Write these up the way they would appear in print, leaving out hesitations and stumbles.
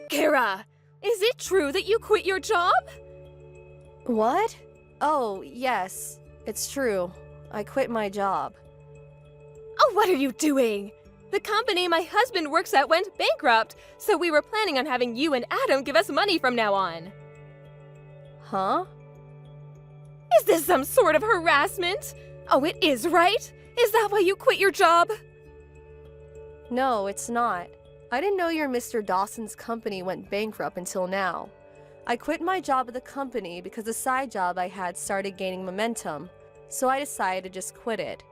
Kara, is it true that you quit your job? What? Oh, yes, it's true. I quit my job. Oh, what are you doing? The company my husband works at went bankrupt, so we were planning on having you and Adam give us money from now on. Huh? Is this some sort of harassment? Oh, it is, right? Is that why you quit your job? No, it's not. I didn't know your Mr. Dawson's company went bankrupt until now. I quit my job at the company because the side job I had started gaining momentum, so I decided to just quit it.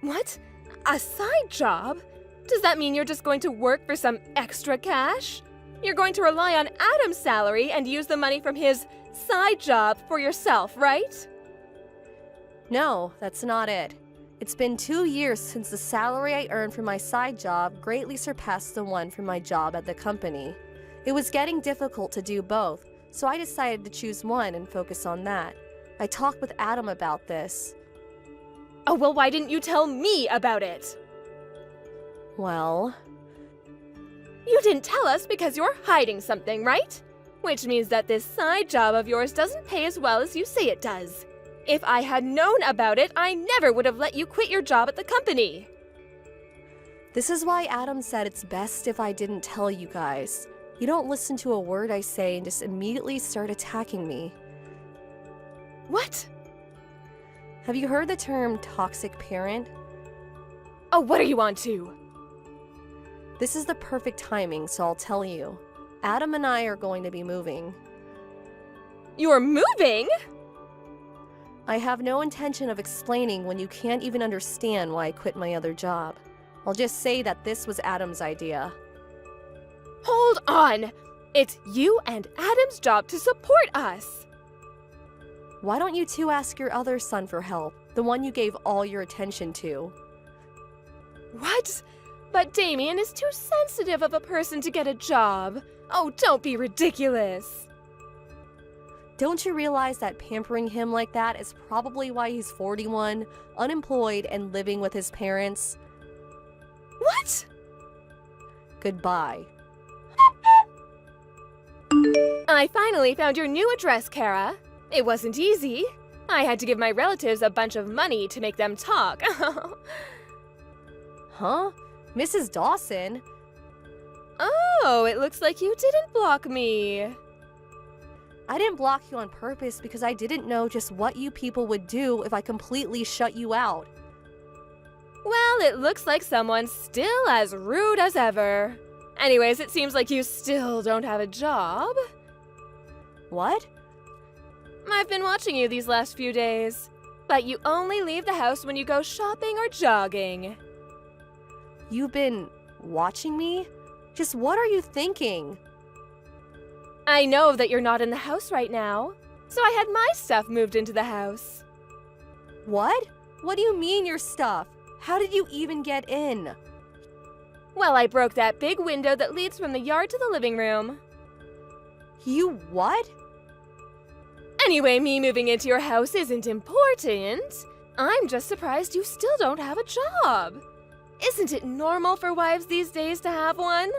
What? A side job? Does that mean you're just going to work for some extra cash? You're going to rely on Adam's salary and use the money from his side job for yourself, right? No, that's not it. It's been 2 years since the salary I earned from my side job greatly surpassed the one from my job at the company. It was getting difficult to do both, so I decided to choose one and focus on that. I talked with Adam about this. Oh, well, why didn't you tell me about it? Well... You didn't tell us because you're hiding something, right? Which means that this side job of yours doesn't pay as well as you say it does. If I had known about it, I never would have let you quit your job at the company. This is why Adam said it's best if I didn't tell you guys. You don't listen to a word I say and just immediately start attacking me. What? Have you heard the term toxic parent? Oh, what are you on to? This is the perfect timing, so I'll tell you. Adam and I are going to be moving. You're moving? I have no intention of explaining when you can't even understand why I quit my other job. I'll just say that this was Adam's idea. Hold on! It's you and Adam's job to support us! Why don't you two ask your other son for help, the one you gave all your attention to? What? But Damien is too sensitive of a person to get a job. Oh, don't be ridiculous. Don't you realize that pampering him like that is probably why he's 41, unemployed, and living with his parents? What? Goodbye. I finally found your new address, Kara. It wasn't easy. I had to give my relatives a bunch of money to make them talk. Huh? Mrs. Dawson? Oh, it looks like you didn't block me. I didn't block you on purpose because I didn't know just what you people would do if I completely shut you out. Well, it looks like someone's still as rude as ever. Anyways, it seems like you still don't have a job. What? I've been watching you these last few days, but you only leave the house when you go shopping or jogging. You've been watching me? Just what are you thinking? I know that you're not in the house right now, so I had my stuff moved into the house. What? What do you mean your stuff? How did you even get in? Well, I broke that big window that leads from the yard to the living room. You what? Anyway, me moving into your house isn't important. I'm just surprised you still don't have a job. Isn't it normal for wives these days to have one?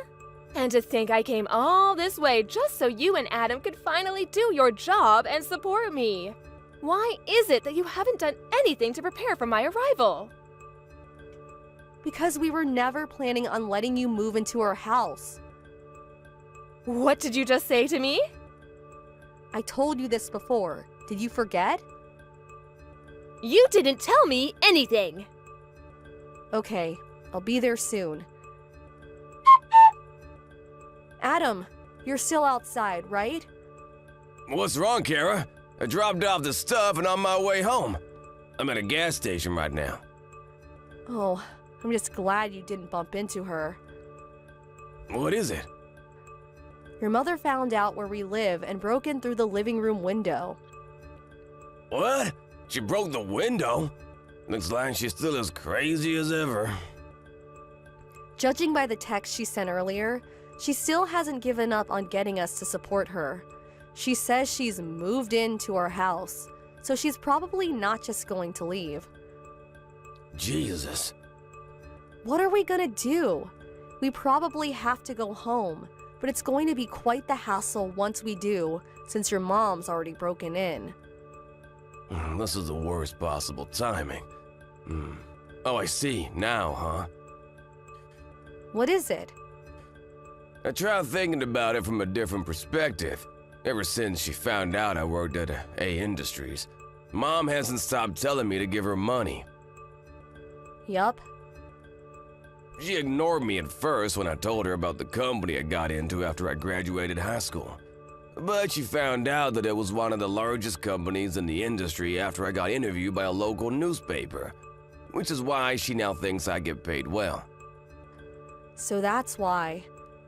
And to think I came all this way just so you and Adam could finally do your job and support me. Why is it that you haven't done anything to prepare for my arrival? Because we were never planning on letting you move into our house. What did you just say to me? I told you this before. Did you forget? You didn't tell me anything. Okay, I'll be there soon. Adam, you're still outside, right? What's wrong, Kara? I dropped off the stuff and on my way home. I'm at a gas station right now. Oh, I'm just glad you didn't bump into her. What is it? Your mother found out where we live and broke in through the living room window. What? She broke the window? Looks like she's still as crazy as ever. Judging by the text she sent earlier, she still hasn't given up on getting us to support her. She says she's moved into our house, so she's probably not just going to leave. Jesus. What are we gonna do? We probably have to go home. but it's going to be quite the hassle once we do, since your mom's already broken in. This is the worst possible timing. Oh, I see. Now, huh? What is it? I tried thinking about it from a different perspective. Ever since she found out I worked at A Industries, Mom hasn't stopped telling me to give her money. Yup. She ignored me at first when I told her about the company I got into after I graduated high school. But she found out that it was one of the largest companies in the industry after I got interviewed by a local newspaper, which is why she now thinks I get paid well. So that's why.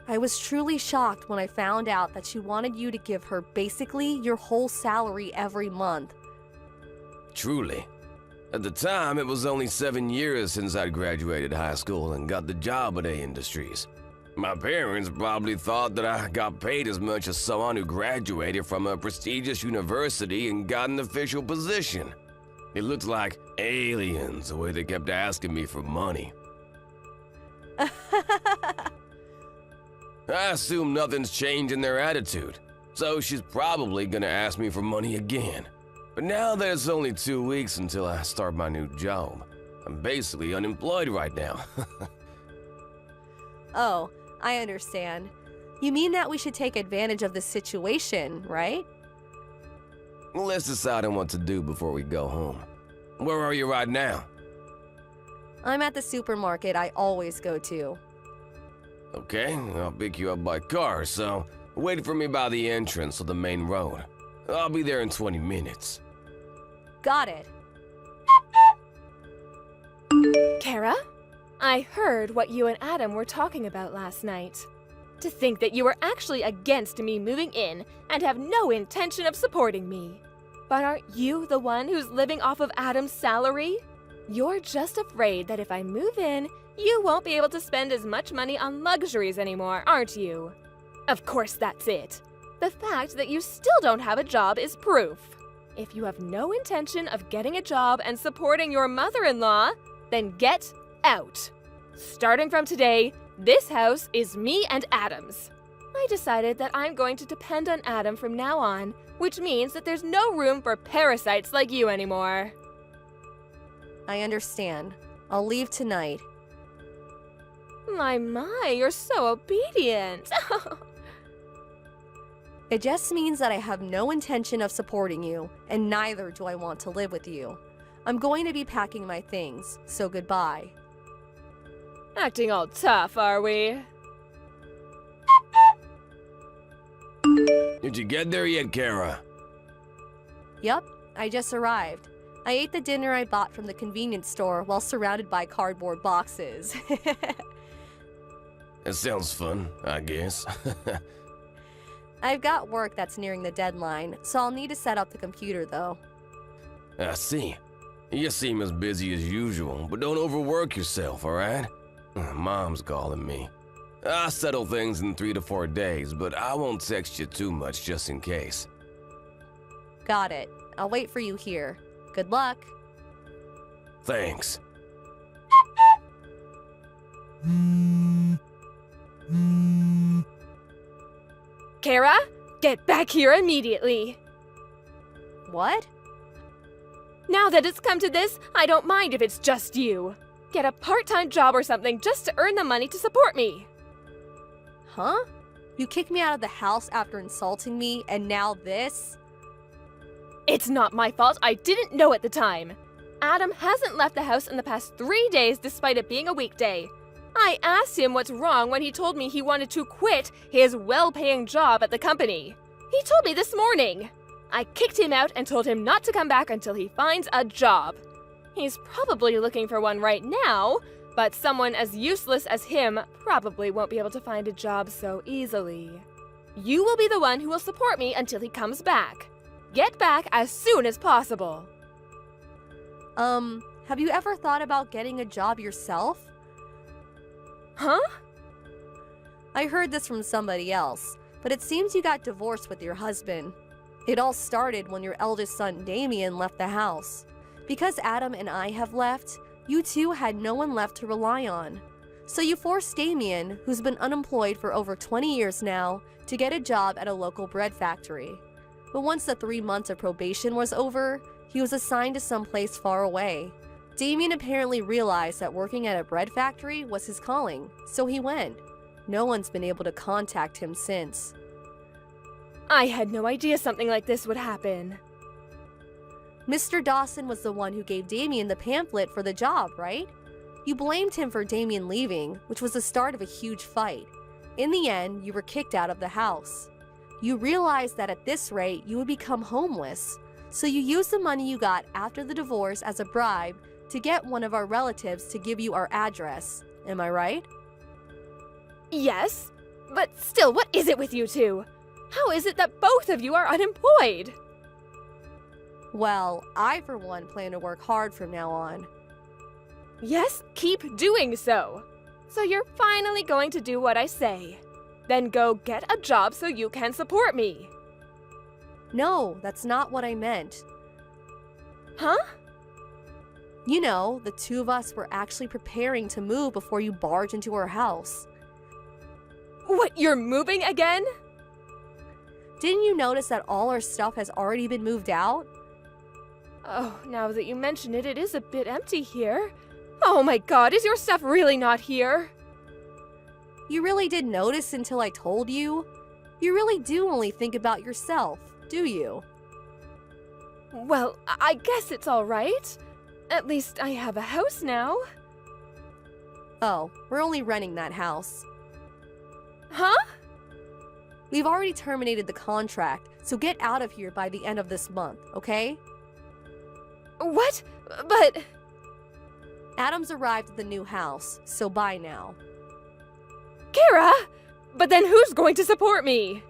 I was truly shocked when I found out that she wanted you to give her basically your whole salary every month. Truly. At the time, it was only 7 years since I'd graduated high school and got the job at A Industries. My parents probably thought that I got paid as much as someone who graduated from a prestigious university and got an official position. It looked like aliens the way they kept asking me for money. I assume nothing's changed in their attitude, so she's probably gonna ask me for money again. But now that it's only 2 weeks until I start my new job, I'm basically unemployed right now. Oh, I understand. You mean that we should take advantage of this situation, right? Let's decide on what to do before we go home. Where are you right now? I'm at the supermarket I always go to. Okay, I'll pick you up by car, so wait for me by the entrance of the main road. I'll be there in 20 minutes. Got it. Kara? I heard what you and Adam were talking about last night. To think that you were actually against me moving in and have no intention of supporting me. But aren't you the one who's living off of Adam's salary? You're just afraid that if I move in, you won't be able to spend as much money on luxuries anymore, aren't you? Of course that's it. The fact that you still don't have a job is proof. If you have no intention of getting a job and supporting your mother-in-law, then get out. Starting from today, this house is me and Adam's. I decided that I'm going to depend on Adam from now on, which means that there's no room for parasites like you anymore. I understand. I'll leave tonight. My, you're so obedient. It just means that I have no intention of supporting you, and neither do I want to live with you. I'm going to be packing my things, so goodbye. Acting all tough, are we? Did you get there yet, Kara? Yup, I just arrived. I ate the dinner I bought from the convenience store while surrounded by cardboard boxes. It sounds fun, I guess. I've got work that's nearing the deadline, so I'll need to set up the computer though. I see. You seem as busy as usual, but don't overwork yourself, alright? Mom's calling me. I'll settle things in 3 to 4 days, but I won't text you too much just in case. Got it. I'll wait for you here. Good luck. Thanks. Kara, get back here immediately. What? Now that it's come to this, I don't mind if it's just you. Get a part-time job or something just to earn the money to support me. Huh? You kicked me out of the house after insulting me, and now this? It's not my fault. I didn't know at the time. Adam hasn't left the house in the past 3 days despite it being a weekday. I asked him what's wrong when he told me he wanted to quit his well-paying job at the company. He told me this morning. I kicked him out and told him not to come back until he finds a job. He's probably looking for one right now, but someone as useless as him probably won't be able to find a job so easily. You will be the one who will support me until he comes back. Get back as soon as possible. Have you ever thought about getting a job yourself? Huh? I heard this from somebody else, but it seems you got divorced with your husband. It all started when your eldest son, Damien, left the house. Because Adam and I have left, you two had no one left to rely on. So you forced Damien, who's been unemployed for over 20 years now, to get a job at a local bread factory. But once the 3 months of probation was over, he was assigned to someplace far away. Damien apparently realized that working at a bread factory was his calling, so he went. No one's been able to contact him since. I had no idea something like this would happen. Mr. Dawson was the one who gave Damien the pamphlet for the job, right? You blamed him for Damien leaving, which was the start of a huge fight. In the end, you were kicked out of the house. You realized that at this rate, you would become homeless, so you used the money you got after the divorce as a bribe to get one of our relatives to give you our address. Am I right? Yes, but still, what is it with you two? How is it that both of you are unemployed? Well, I for one plan to work hard from now on. Yes, keep doing so. So you're finally going to do what I say. Then go get a job so you can support me. No, that's not what I meant. Huh? You know, the two of us were actually preparing to move before you barged into our house. What, you're moving again? Didn't you notice that all our stuff has already been moved out? Oh, now that you mention it, it is a bit empty here. Oh my god, is your stuff really not here? You really didn't notice until I told you? You really do only think about yourself, do you? Well, I guess it's all right. At least I have a house now. Oh, we're only renting that house. Huh? We've already terminated the contract, so get out of here by the end of this month, okay? What? But... Adam's arrived at the new house, so bye now. Kara! But then who's going to support me?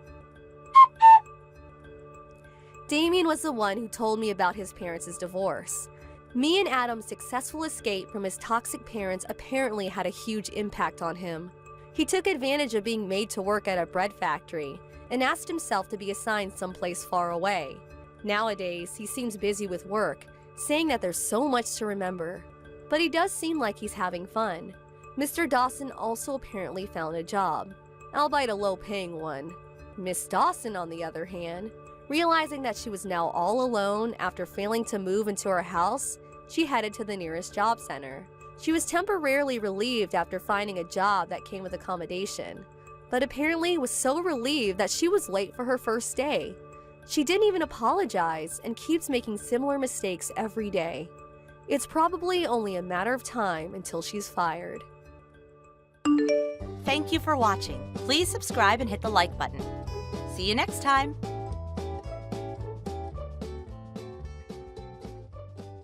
Damien was the one who told me about his parents' divorce. Me and Adam's successful escape from his toxic parents apparently had a huge impact on him. He took advantage of being made to work at a bread factory and asked himself to be assigned someplace far away. Nowadays, he seems busy with work, saying that there's so much to remember. But he does seem like he's having fun. Mr. Dawson also apparently found a job, albeit a low-paying one. Miss Dawson, on the other hand, realizing that she was now all alone after failing to move into her house, she headed to the nearest job center. She was temporarily relieved after finding a job that came with accommodation, but apparently was so relieved that she was late for her first day. She didn't even apologize and keeps making similar mistakes every day. It's probably only a matter of time until she's fired. Thank you for watching. Please subscribe and hit the like button. See you next time.